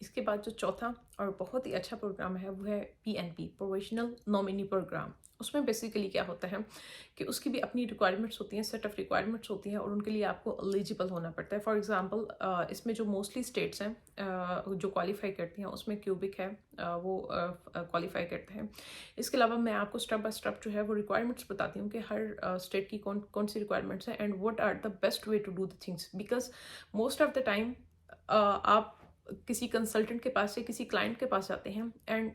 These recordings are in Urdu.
اس کے بعد جو چوتھا اور بہت ہی اچھا پروگرام ہے وہ ہے PNP، پروویشنل نامنی پروگرام. اس میں بیسیکلی کیا ہوتا ہے کہ اس کی بھی اپنی ریکوائرمنٹس ہوتی ہیں، سیٹ آف ریکوائرمنٹس ہوتی ہیں، اور ان کے لیے آپ کو ایلیجیبل ہونا پڑتا ہے. فار ایگزامپل اس میں جو موسٹلی اسٹیٹس ہیں جو کوالیفائی کرتی ہیں، اس میں کیوبک ہے، وہ کوالیفائی کرتے ہیں. اس کے علاوہ میں آپ کو اسٹیپ بائی اسٹیپ جو ہے وہ ریکوائرمنٹس بتاتی ہوں کہ ہر اسٹیٹ کی کون سی ریکوائرمنٹس ہیں and what are the best way to do the things. Because most of the time آپ کسی کنسلٹنٹ کے پاس سے کسی کلائنٹ کے پاس جاتے ہیں اینڈ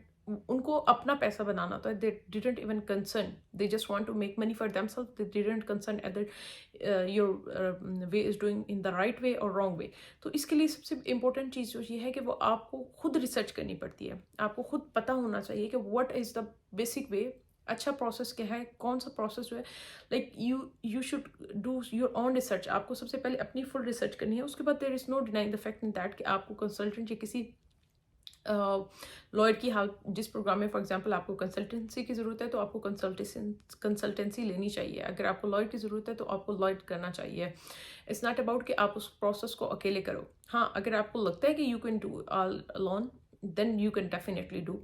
ان کو اپنا پیسہ بنانا ہوتا ہے. they didn't even concern, they just want to make money for themselves. They didn't concern whether your way is doing in the right way or wrong way. تو اس کے لیے سب سے امپورٹنٹ چیز جو یہ ہے کہ وہ آپ کو خود ریسرچ کرنی پڑتی ہے. آپ کو خود پتہ ہونا چاہیے کہ what is the basic way. اچھا پروسیس کیا ہے، کون سا پروسیس جو ہے. Like you should do your own research. آپ کو سب سے پہلے اپنی فل ریسرچ کرنی ہے. اس کے بعد there is no denying the fact in that کہ آپ کو کنسلٹنٹ یا کسی لائر کی جس پروگرام میں فار ایگزامپل آپ کو کنسلٹنسی کی ضرورت ہے تو آپ کو کنسلٹنسی لینی چاہیے. اگر آپ کو لائر کی ضرورت ہے تو آپ کو لائر کرنا چاہیے. اٹس ناٹ اباؤٹ کہ آپ اس پروسیس کو اکیلے کرو. ہاں، اگر آپ کو لگتا ہے کہ you can do all alone then you can definitely do.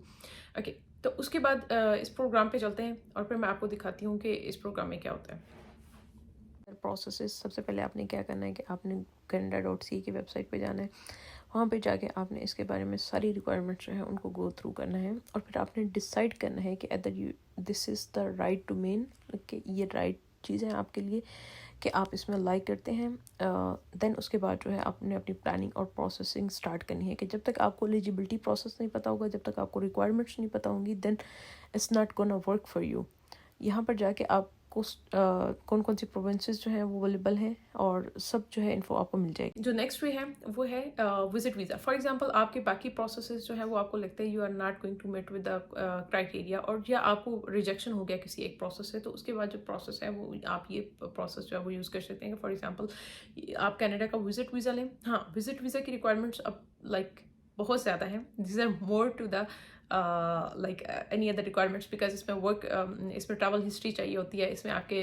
Okay, تو اس کے بعد اس پروگرام پہ چلتے ہیں اور پھر میں آپ کو دکھاتی ہوں کہ اس پروگرام میں کیا ہوتا ہے. پروسیسز سب سے پہلے آپ نے کیا کرنا ہے کہ آپ نے Canada.ca کی ویب سائٹ پہ جانا ہے. وہاں پہ جا کے آپ نے اس کے بارے میں ساری ریکوائرمنٹس جو ہیں ان کو گو تھرو کرنا ہے اور پھر آپ نے ڈیسائیڈ کرنا ہے کہ other this is the right domain, کہ یہ رائٹ چیز ہے آپ کے لیے کہ آپ اس میں لائک کرتے ہیں. دین اس کے بعد جو ہے آپ نے اپنی پلاننگ اور پروسیسنگ سٹارٹ کرنی ہے کہ جب تک آپ کو ایلیجیبلٹی پروسیس نہیں پتہ ہوگا، جب تک آپ کو ریکوائرمنٹس نہیں پتہ ہوں گی، then it's not gonna work for you. یہاں پر جا کے آپ کو کون کون سی پروونسز جو ہیں وہ اویلیبل ہیں اور سب جو ہے انفو آپ کو مل جائے گی. جو نیکسٹ وے ہے وہ ہے وزٹ ویزا. فار ایگزامپل آپ کے باقی پروسیسز جو ہیں وہ آپ کو لگتا ہے you are not going to meet with the criteria, اور یا آپ کو ریجیکشن ہو گیا کسی ایک پروسیس سے، تو اس کے بعد جو پروسیس ہے وہ آپ یہ پروسیس جو ہے وہ یوز کر سکتے ہیں. فار ایگزامپل آپ کینیڈا کا وزٹ ویزا لیں. ہاں، وزٹ ویزا کی ریکوائرمنٹس اب لائک بہت زیادہ ہیں. These are more to the like any other requirements, because اس میں ورک اس میں ٹریول ہسٹری چاہیے ہوتی ہے. اس میں آپ کے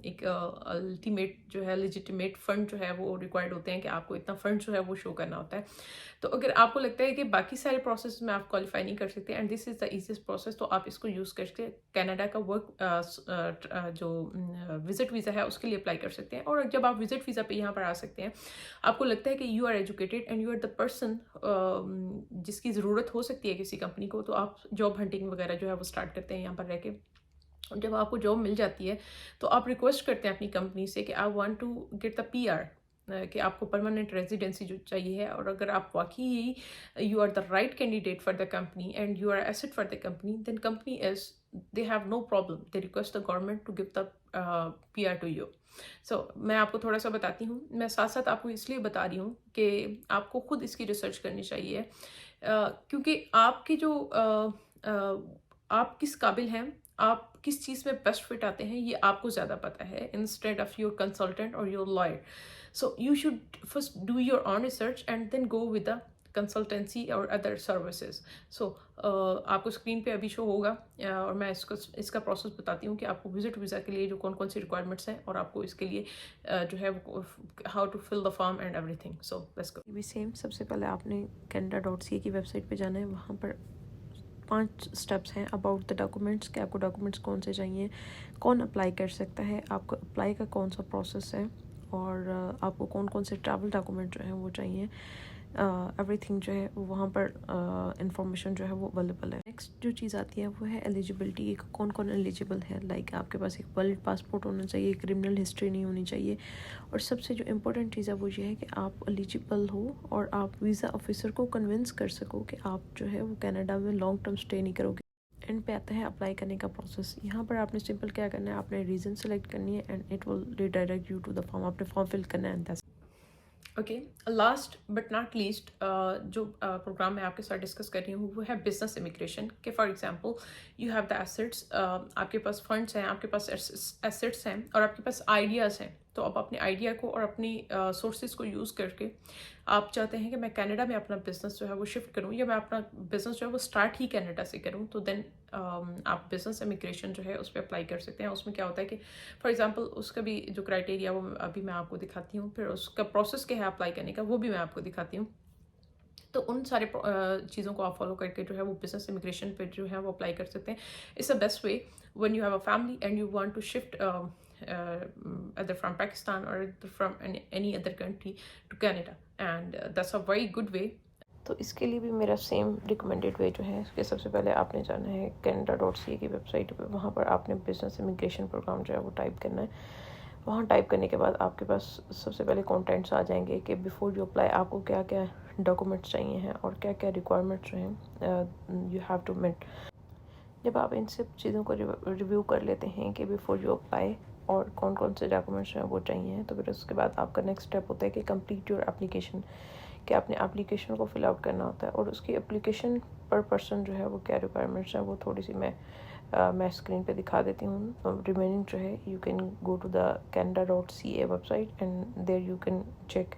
ایک الٹیمیٹ جو ہے لیجیٹیمیٹ فنڈ جو ہے وہ ریکوائرڈ ہوتے ہیں کہ آپ کو اتنا فنڈ جو ہے وہ شو کرنا ہوتا ہے. تو اگر آپ کو لگتا ہے کہ باقی سارے پروسیس میں آپ کوالیفائی نہیں کر سکتے and this is the easiest process, تو آپ اس کو یوز کر کے کینیڈا کا ورک جو وزٹ ویزا ہے اس کے لیے اپلائی کر سکتے ہیں. اور جب آپ وزٹ ویزا پہ یہاں پر آ سکتے ہیں، آپ کو لگتا ہے کہ you are educated and you are the person جس کی ضرورت ہو سکتی ہے کسی کمپنی کو، تو آپ جاب ہنٹنگ وغیرہ جو ہے وہ اسٹارٹ کرتے ہیں یہاں پر رہ کے. جب آپ کو جاب مل جاتی ہے تو آپ ریکویسٹ کرتے ہیں اپنی کمپنی سے کہ I want to get the PR، کہ آپ کو پرماننٹ ریزیڈنسی جو چاہیے ہے. اور اگر آپ واقعی you are the right candidate for the company and you are asset for the company, then company is they have no problem, they request the government to give the PR to you. So میں آپ کو تھوڑا سا بتاتی ہوں. میں ساتھ ساتھ آپ کو اس لیے بتا رہی ہوں کہ آپ کو خود اس کی ریسرچ کرنی چاہیے، کیونکہ آپ کی جو آپ کس قابل ہیں، آپ کس چیز میں بیسٹ فٹ آتے ہیں، یہ آپ کو زیادہ پتہ ہے انسٹیڈ آف یور کنسلٹنٹ اور your lawyer. So you should first do your own research and then go with the consultancy اور ادر سروسز. سو آپ کو اسکرین پہ ابھی شو ہوگا اور میں اس کا پروسیس بتاتی ہوں کہ آپ کو وزٹ ویزا کے لیے جو کون سی ریکوائرمنٹس ہیں اور آپ کو اس کے لیے جو ہے how to fill the form and ایوری تھنگ. So let's go. سیم سب سے پہلے آپ نے Canada.ca کی ویب سائٹ پہ جانا ہے. وہاں پر 5 اسٹیپس ہیں اباؤٹ دا ڈاکومنٹس، کہ آپ کو ڈاکومنٹس کون سے چاہیے، کون اپلائی کر سکتا ہے، آپ کو اپلائی کا کون سا پروسیس ہے، اور آپ کو کون سے ٹریول ڈاکومنٹ جو ہیں وہ چاہیے. ایوری تھنگ جو ہے وہاں پر انفارمیشن جو ہے وہ اویلیبل ہے. نیکسٹ جو چیز آتی ہے وہ ہے ایلیجیبلٹی. کون ایلیجیبل ہے، لائک آپ کے پاس ایک ویلڈ پاسپورٹ ہونا چاہیے، کرمنل ہسٹری نہیں ہونی چاہیے، اور سب سے جو امپورٹنٹ چیز ہے وہ یہ ہے کہ آپ ایلیجیبل ہو اور آپ ویزا آفیسر کو کنونس کر سکو کہ آپ جو ہے وہ کینیڈا میں لانگ ٹرم اسٹے نہیں کرو گے. اینڈ پہ آتا ہے اپلائی کرنے کا پروسیس. یہاں پر آپ نے سمپل کیا کرنا ہے، آپ نے ریزن سلیکٹ کرنی ہے and it will redirect you to the form. آپ نے فارم فل کرنا ہے. Okay, last but not least جو پروگرام میں آپ کے ساتھ ڈسکس کر رہی ہوں وہ ہے بزنس امیگریشن. کہ for example you have the assets, آپ کے پاس فنڈس ہیں، آپ کے پاس ایسٹس ہیں اور آپ کے پاس آئیڈیاز ہیں. تو آپ اپنے آئیڈیا کو اور اپنی سورسز کو یوز کر کے آپ چاہتے ہیں کہ میں کینیڈا میں اپنا بزنس جو ہے وہ شفٹ کروں، یا میں اپنا بزنس جو ہے وہ اسٹارٹ ہی کینیڈا سے کروں. تو دین آپ بزنس امیگریشن جو ہے اس پہ اپلائی کر سکتے ہیں. اس میں کیا ہوتا ہے کہ فار ایگزامپل اس کا بھی جو کرائٹیریا وہ ابھی میں آپ کو دکھاتی ہوں، پھر اس کا پروسیس کیا ہے اپلائی کرنے کا وہ بھی میں آپ کو دکھاتی ہوں. تو ان سارے چیزوں کو آپ فالو کر کے جو ہے وہ بزنس امیگریشن پہ جو ہے وہ اپلائی کر سکتے ہیں. It's a best way when you have a family and you want to shift either from Pakistan or from any other country to Canada, and that's a very good way. تو اس کے لیے بھی میرا سیم ریکمینڈیڈ وے جو ہے کہ سب سے پہلے آپ نے جانا ہے Canada.ca کی ویب سائٹ پہ. وہاں پر آپ نے بزنس امیگریشن پروگرام جو ہے وہ ٹائپ کرنا ہے. وہاں ٹائپ کرنے کے بعد آپ کے پاس سب سے پہلے کانٹینٹس آ جائیں گے کہ بیفور یو اپلائی آپ کو کیا کیا ڈاکومنٹس چاہیے ہیں اور کیا کیا ریکوائرمنٹس جو ہیں یو ہیو ٹو میٹ. جب آپ ان سب چیزوں کو ریویو کر لیتے ہیں کہ بیفور یو اپلائی اور کون کون سے ڈاکومنٹس ہیں وہ چاہیے، تو پھر اس کے بعد آپ کا نیکسٹ اسٹیپ ہوتا ہے کہ کمپلیٹ یور اپلیکیشن، کہ آپ نے اپلیکیشن کو فل آؤٹ کرنا ہوتا ہے. اور اس کی اپلیکیشن پر پرسن جو ہے وہ کیا ریکوائرمنٹس ہیں وہ تھوڑی سی میں اسکرین پہ دکھا دیتی ہوں. ریمیننگ جو ہے you can go to the Canada.ca website and there you can check.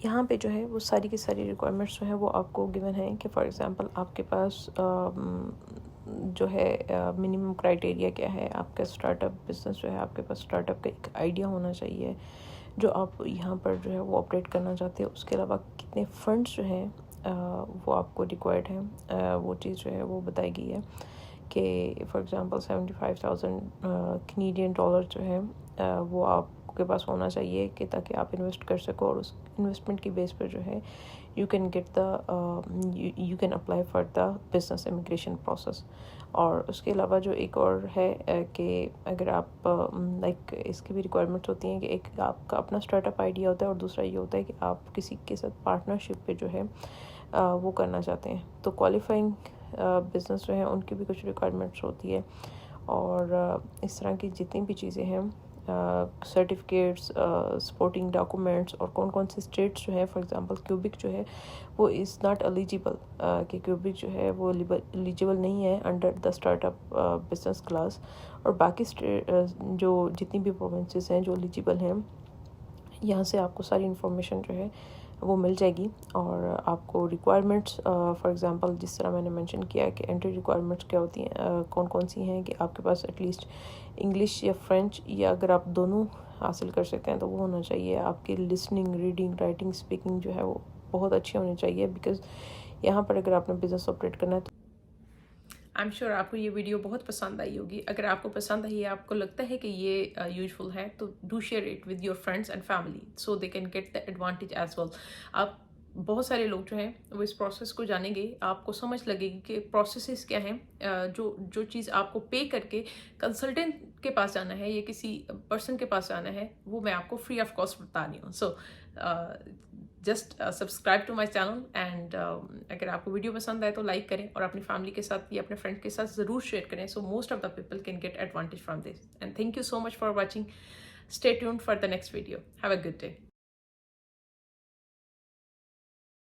یہاں پہ جو ہے وہ ساری کی ساری ریکوائرمنٹس جو ہیں وہ آپ کو گیون ہیں کہ فار ایگزامپل آپ کے پاس جو ہے منیمم کرائٹیریا کیا ہے. آپ کا اسٹارٹ اپ بزنس جو ہے آپ کے پاس اسٹارٹ اپ کا ایک آئیڈیا ہونا چاہیے جو آپ یہاں پر جو ہے وہ آپریٹ کرنا چاہتے ہیں. اس کے علاوہ کتنے فنڈس جو ہیں وہ آپ کو ریکوائرڈ ہیں، وہ چیز جو ہے وہ بتائی گئی ہے کہ فار ایگزامپل $75,000 کینیڈین جو ہے وہ آپ کے پاس ہونا چاہیے کہ تاکہ آپ انویسٹ کر سکو. اور اس انویسٹمنٹ کی بیس پر جو ہے you can get you can apply for the business immigration process. اور اس کے علاوہ جو ایک اور ہے کہ اگر آپ لائک اس کی بھی ریکوائرمنٹس ہوتی ہیں کہ ایک آپ کا اپنا اسٹارٹ اپ آئیڈیا ہوتا ہے اور دوسرا یہ ہوتا ہے کہ آپ کسی کے ساتھ پارٹنرشپ پہ جو ہے وہ کرنا چاہتے ہیں. تو کوالیفائنگ بزنس جو ہیں ان کی بھی کچھ ریکوائرمنٹس ہوتی ہے. اور اس طرح کی جتنی بھی چیزیں ہیں سرٹیفکیٹس، سپورٹنگ ڈاکومنٹس، اور کون کون سے اسٹیٹس جو ہے فار ایگزامپل کیوبک جو ہے وہ از ناٹ ایلیجیبل، کہ کیوبک جو ہے وہ ایلیجیبل نہیں ہے under the start up business class. اور باقی جو جتنی بھی پروونسز ہیں جو ایلیجیبل ہیں یہاں سے آپ کو ساری انفارمیشن جو ہے وہ مل جائے گی. اور آپ کو ریکوائرمنٹس فار ایگزامپل جس طرح میں نے مینشن کیا کہ انٹری ریکوائرمنٹس کیا ہوتی ہیں، کون کون سی ہیں، کہ آپ کے پاس ایٹ لیسٹ انگلش یا فرینچ یا اگر آپ دونوں حاصل کر سکتے ہیں تو وہ ہونا چاہیے. آپ کی لسننگ، ریڈنگ، رائٹنگ، اسپیکنگ جو ہے وہ بہت اچھی ہونی چاہیے، بیکاز یہاں پر اگر آپ نے بزنس آپریٹ کرنا ہے تو آئی ایم شیور آپ کو یہ ویڈیو بہت پسند آئی ہوگی. اگر آپ کو پسند آئی ہے، آپ کو لگتا ہے کہ یہ یوزفل ہے، تو do share it with your friends and family so they can get the advantage as well. آپ بہت سارے لوگ جو ہیں وہ اس پروسیس کو جانیں گے، آپ کو سمجھ لگے گی کہ پروسیسز کیا ہیں. جو چیز آپ کو پے کر کے کنسلٹنٹ کے پاس جانا ہے یا کسی پرسن کے پاس جانا ہے، وہ میں آپ کو فری آف کاسٹ بتا رہی ہوں. So just subscribe to my channel and اگر آپ کو ویڈیو پسند آئے تو لائک کریں اور اپنی فیملی کے ساتھ یا اپنے فرینڈ کے ساتھ ضرور شیئر کریں. So most of the people can get advantage from this. And thank you so much for watching. Stay tuned for the next video. Have a good day.